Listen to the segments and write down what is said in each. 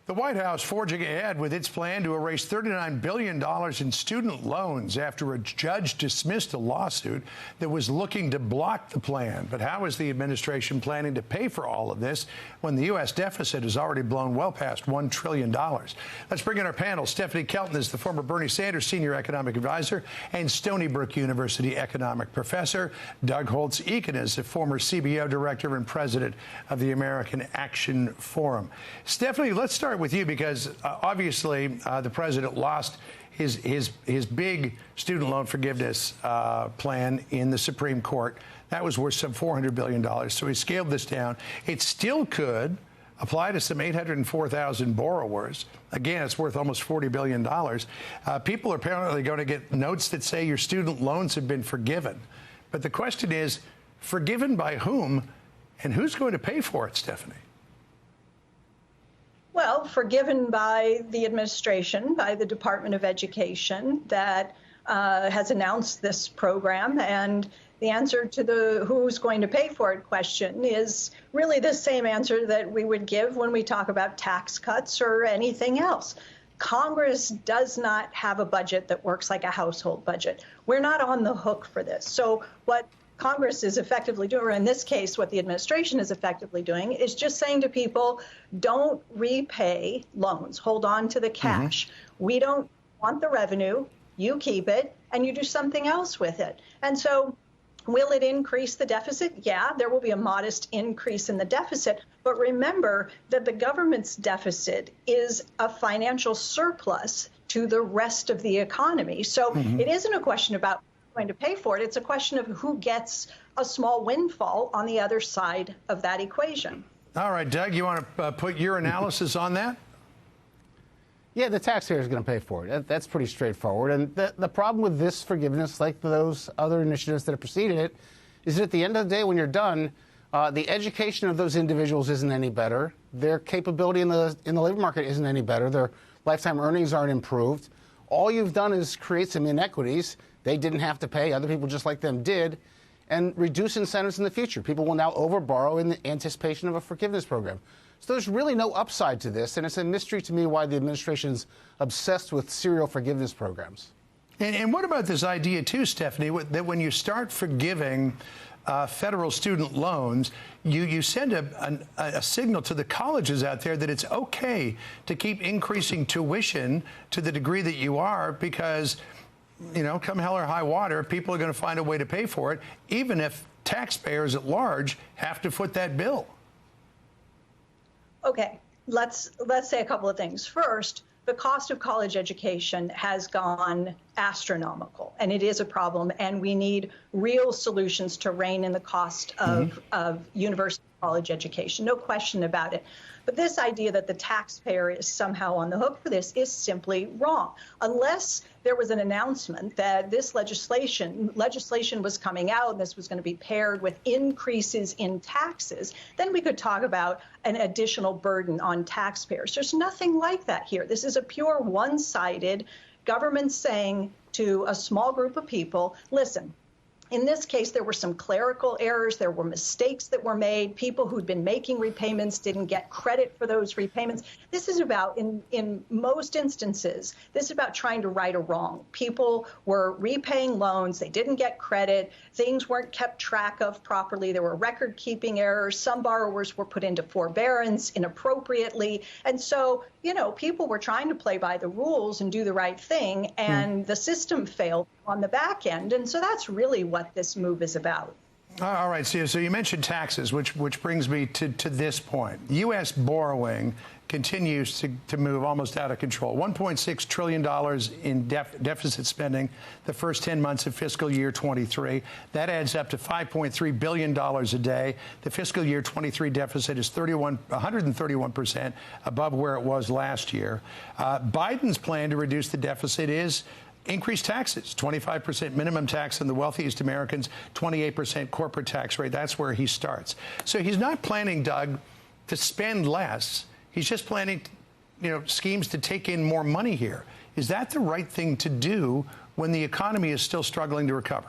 The White House forging ahead with its plan to erase $39 billion in student loans after a judge dismissed a lawsuit that was looking to block the plan. But how is the administration planning to pay for all of this when the U.S. deficit has already blown well past $1 trillion? Let's bring in our panel. Stephanie Kelton is the former Bernie Sanders Senior Economic Advisor and Stony Brook University Economic Professor. Doug Holtz-Eakin is the former CBO Director and President of the American Action Forum. Stephanie, let's start with you because obviously the president lost his big student loan forgiveness plan in the Supreme Court. That was worth some $400 billion. So he scaled this down. It still could apply to some 804,000 borrowers. Again, it's worth almost $40 billion. People are apparently going to get notes that say your student loans have been forgiven. But the question is, forgiven by whom, and who's going to pay for it, Stephanie? Well, forgiven by the administration, by the Department of Education that has announced this program. And the answer to the who's going to pay for it question is really the same answer that we would give when we talk about tax cuts or anything else. Congress does not have a budget that works like a household budget. We're not on the hook for this. So what Congress is effectively doing, or in this case, what the administration is effectively doing, is just saying to people, don't repay loans, hold on to the cash. We don't want the revenue, you keep it, and you do something else with it. And so will it increase the deficit? Yeah, there will be a modest increase in the deficit. But remember that the government's deficit is a financial surplus to the rest of the economy. So it isn't a question about going to pay for it. It's a question of who gets a small windfall on the other side of that equation. All right, Doug, you want to put your analysis on that? Yeah, the taxpayer is going to pay for it. That's pretty straightforward. And the problem with this forgiveness, like those other initiatives that have preceded it, is that at the end of the day, when you're done, the education of those individuals isn't any better. Their capability in the labor market isn't any better. Their lifetime earnings aren't improved. All you've done is create some inequities. They didn't have to pay. Other people just like them did. And reduce incentives in the future. People will now overborrow in the anticipation of a forgiveness program. So there's really no upside to this. And it's a mystery to me why the administration's obsessed with serial forgiveness programs. And what about this idea, too, Stephanie, that when you start forgiving federal student loans, you send a signal to the colleges out there that it's okay to keep increasing tuition to the degree that you are because, you know, come hell or high water, people are going to find a way to pay for it, even if taxpayers at large have to foot that bill. Okay, let's say a couple of things. First, the cost of college education has gone astronomical, and it is a problem, and we need real solutions to rein in the cost of university college education, no question about it. But this idea that the taxpayer is somehow on the hook for this is simply wrong. Unless there was an announcement that this legislation was coming out and this was going to be paired with increases in taxes, then we could talk about an additional burden on taxpayers. There's nothing like that here. This is a pure one-sided government saying to a small group of people, listen, in this case, there were some clerical errors. There were mistakes that were made. People who'd been making repayments didn't get credit for those repayments. This is about, in most instances, this is about trying to right a wrong. People were repaying loans. They didn't get credit. Things weren't kept track of properly. There were record-keeping errors. Some borrowers were put into forbearance inappropriately. And so, you know, people were trying to play by the rules and do the right thing, and the system failed on the back end. And so that's really what this move is about. All right, so you mentioned taxes, which brings me to this point. U.S. borrowing continues to move almost out of control. $1.6 trillion in deficit spending the first 10 months of fiscal year 23. That adds up to $5.3 billion a day. The fiscal year 23 deficit is 131% above where it was last year. Biden's plan to reduce the deficit is increase taxes, 25% minimum tax on the wealthiest Americans, 28% corporate tax rate. That's where he starts. So he's not planning, Doug, to spend less. He's just planning, you know, schemes to take in more money here. Is that the right thing to do when the economy is still struggling to recover?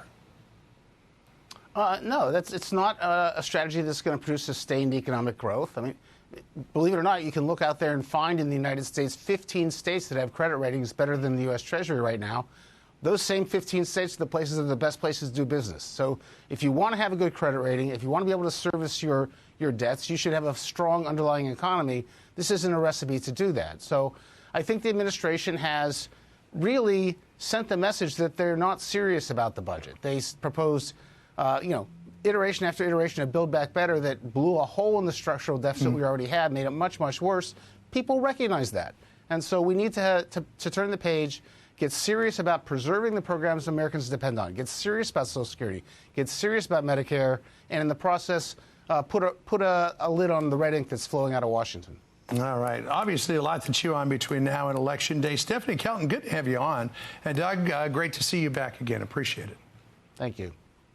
No, it's not a strategy that's going to produce sustained economic growth. I mean, believe it or not, you can look out there and find in the United States 15 states that have credit ratings better than the U.S. Treasury right now. Those same 15 states are the places that are the best places to do business. So if you want to have a good credit rating, if you want to be able to service your debts, you should have a strong underlying economy. This isn't a recipe to do that. So I think the administration has really sent the message that they're not serious about the budget. They proposed, iteration after iteration of Build Back Better that blew a hole in the structural deficit we already had, made it much, much worse. People recognize that. And so we need to turn the page, get serious about preserving the programs Americans depend on, get serious about Social Security, get serious about Medicare, and in the process, put a lid on the red ink that's flowing out of Washington. All right. Obviously, a lot to chew on between now and Election Day. Stephanie Kelton, good to have you on. And Doug, great to see you back again. Appreciate it. Thank you.